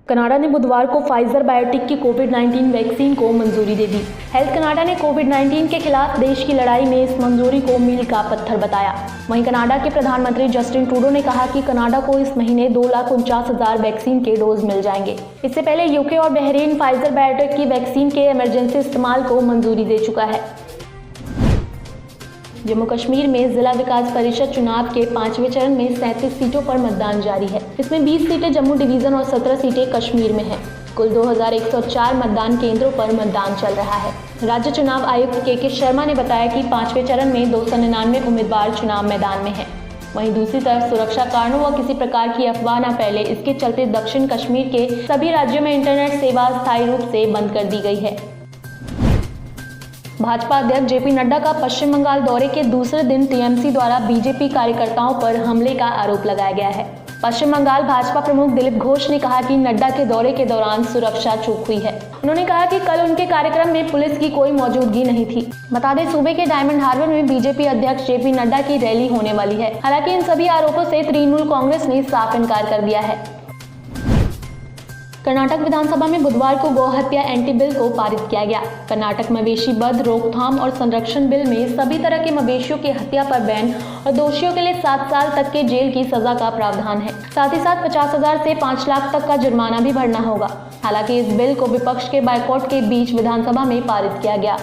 Canada ने बुधवार को फाइजर बायोटेक की कोविड-19 वैक्सीन को मंजूरी दे दी। हेल्थ कनाडा ने कोविड-19 के खिलाफ देश की लड़ाई में इस मंजूरी को मील का पत्थर बताया। वहीं कनाडा के प्रधानमंत्री जस्टिन ट्रूडो ने कहा कि कनाडा को इस महीने 2,49,000 वैक्सीन के डोज मिल जाएंगे। इससे पहले यूके और बहरीन फाइजर बायोटेक की वैक्सीन के इमरजेंसी इस्तेमाल को मंजूरी दे चुका है। जम्मू कश्मीर में जिला विकास परिषद चुनाव के 5वें चरण में 37 सीटों पर मतदान जारी है। इसमें 20 सीटें जम्मू डिवीजन और 17 सीटें कश्मीर में हैं। कुल 2104 मतदान केंद्रों पर मतदान चल रहा है। राज्य चुनाव आयुक्त के शर्मा ने बताया कि 5वें चरण में 299 उम्मीदवार चुनाव मैदान में हैं। वहीं दूसरी तरफ सुरक्षा कारणों व किसी प्रकार की अफवाह न फैले, इसके चलते दक्षिण कश्मीर के सभी राज्यों में इंटरनेट सेवा अस्थायी रूप से बंद कर दी गई है। भाजपा अध्यक्ष जेपी नड्डा का पश्चिम बंगाल दौरे के दूसरे दिन टीएमसी द्वारा बीजेपी कार्यकर्ताओं पर हमले का आरोप लगाया गया है। पश्चिम बंगाल भाजपा प्रमुख दिलीप घोष ने कहा कि नड्डा के दौरे के दौरान सुरक्षा चूक हुई है। उन्होंने कहा कि कल उनके कार्यक्रम में पुलिस की कोई मौजूदगी नहीं थी। बता दें, सूबे के डायमंड हार्बर में बीजेपी अध्यक्ष जेपी नड्डा की रैली होने वाली है। हालांकि इन सभी आरोपों से तृणमूल कांग्रेस ने साफ इनकार कर दिया है। कर्नाटक विधानसभा में बुधवार को गौहत्या एंटी बिल को पारित किया गया। कर्नाटक मवेशी वध रोकथाम और संरक्षण बिल में सभी तरह के मवेशियों की हत्या पर बैन और दोषियों के लिए 7 साल तक के जेल की सजा का प्रावधान है। साथ ही साथ 50,000 से 5 लाख तक का जुर्माना भी भरना होगा। हालांकि इस बिल को विपक्ष के बायकॉट के बीच विधानसभा में पारित किया गया।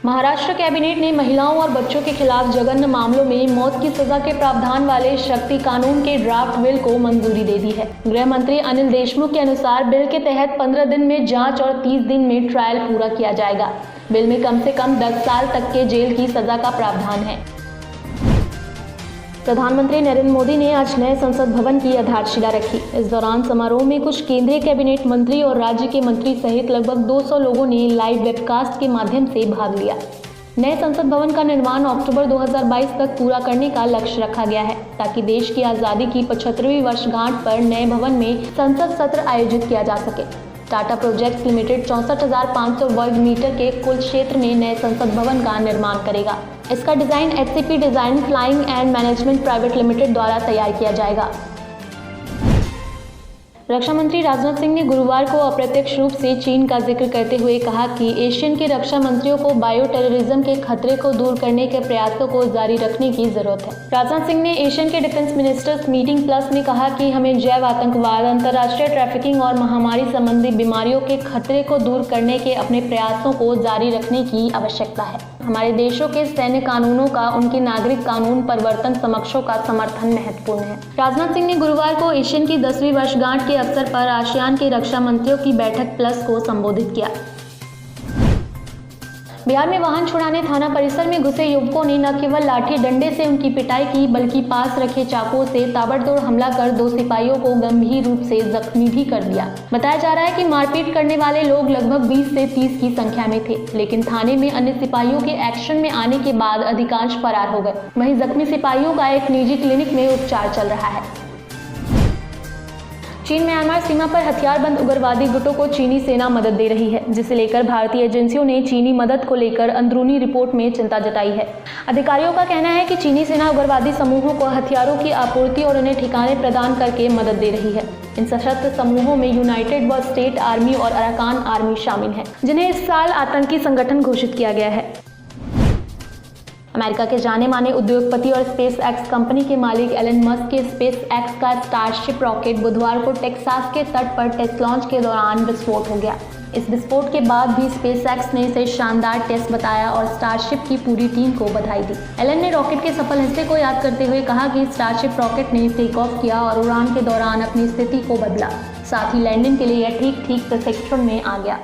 महाराष्ट्र कैबिनेट ने महिलाओं और बच्चों के खिलाफ जघन्य मामलों में मौत की सजा के प्रावधान वाले शक्ति कानून के ड्राफ्ट बिल को मंजूरी दे दी है। गृह मंत्री अनिल देशमुख के अनुसार बिल के तहत 15 दिन में जांच और 30 दिन में ट्रायल पूरा किया जाएगा। बिल में कम से कम 10 साल तक के जेल की सजा का प्रावधान है। प्रधानमंत्री नरेंद्र मोदी ने आज नए संसद भवन की आधारशिला रखी। इस दौरान समारोह में कुछ केंद्रीय कैबिनेट मंत्री और राज्य के मंत्री सहित लगभग 200 लोगों ने लाइव वेबकास्ट के माध्यम से भाग लिया। नए संसद भवन का निर्माण अक्टूबर 2022 तक पूरा करने का लक्ष्य रखा गया है, ताकि देश की आज़ादी की 75वीं वर्षगांठ पर नए भवन में संसद सत्र आयोजित किया जा सके। टाटा प्रोजेक्ट्स लिमिटेड 64,500 वर्ग मीटर के कुल क्षेत्र में नए संसद भवन का निर्माण करेगा। इसका design HCP design flying and management private limited द्वारा तैयार किया जाएगा। रक्षा मंत्री राजनाथ सिंह ने गुरुवार को अप्रत्यक्ष रूप से चीन का जिक्र करते हुए कहा कि एशियन के रक्षा मंत्रियों को बायो टेररिज्म के खतरे को दूर करने के प्रयासों को जारी रखने की जरूरत है। राजनाथ सिंह ने एशियन के डिफेंस मिनिस्टर्स मीटिंग प्लस में कहा कि हमें जैव आतंकवाद, अंतर्राष्ट्रीय ट्रैफिकिंग और महामारी संबंधी बीमारियों के खतरे को दूर करने के अपने प्रयासों को जारी रखने की आवश्यकता है। हमारे देशों के सैन्य कानूनों का उनके नागरिक कानून परिवर्तन समक्षों का समर्थन महत्वपूर्ण है। राजनाथ सिंह ने गुरुवार को एशियन की 10वीं वर्षगांठ के अवसर पर आसियान के रक्षा मंत्रियों की बैठक प्लस को संबोधित किया। बिहार में वाहन छुड़ाने थाना परिसर में घुसे युवकों ने न केवल लाठी डंडे से उनकी पिटाई की, बल्कि पास रखे चाकुओं से ताबड़तोड़ हमला कर 2 सिपाहियों को गंभीर रूप से जख्मी भी कर दिया। बताया जा रहा है कि मारपीट करने वाले लोग लगभग 20 से 30 की संख्या में थे, लेकिन थाने में अन्य सिपाहियों के एक्शन में आने के बाद अधिकांश फरार हो गए। वहीं जख्मी सिपाहियों का एक निजी क्लिनिक में उपचार चल रहा है। चीन म्यांमार सीमा पर हथियारबंद उग्रवादी गुटों को चीनी सेना मदद दे रही है, जिसे लेकर भारतीय एजेंसियों ने चीनी मदद को लेकर अंदरूनी रिपोर्ट में चिंता जताई है। अधिकारियों का कहना है कि चीनी सेना उग्रवादी समूहों को हथियारों की आपूर्ति और उन्हें ठिकाने प्रदान करके मदद दे रही है। इन सशस्त्र समूहों में यूनाइटेड व स्टेट आर्मी और अराकान आर्मी शामिल हैं, जिन्हें इस साल आतंकी संगठन घोषित किया गया है। अमेरिका के जाने माने उद्योगपति और स्पेस एक्स कंपनी के मालिक एलन मस्क के स्पेस एक्स का स्टारशिप रॉकेट बुधवार को टेक्सास के तट पर टेस्ट लॉन्च के दौरान विस्फोट हो गया। इस विस्फोट के बाद भी स्पेस एक्स ने इसे शानदार टेस्ट बताया और स्टारशिप की पूरी टीम को बधाई दी। एलन ने रॉकेट के सफल हिस्से को याद करते हुए कहा कि स्टारशिप रॉकेट ने टेक ऑफ किया और उड़ान के दौरान अपनी स्थिति को बदला। साथ ही लैंडिंग के लिए यह ठीक प्रशिक्षण में आ गया।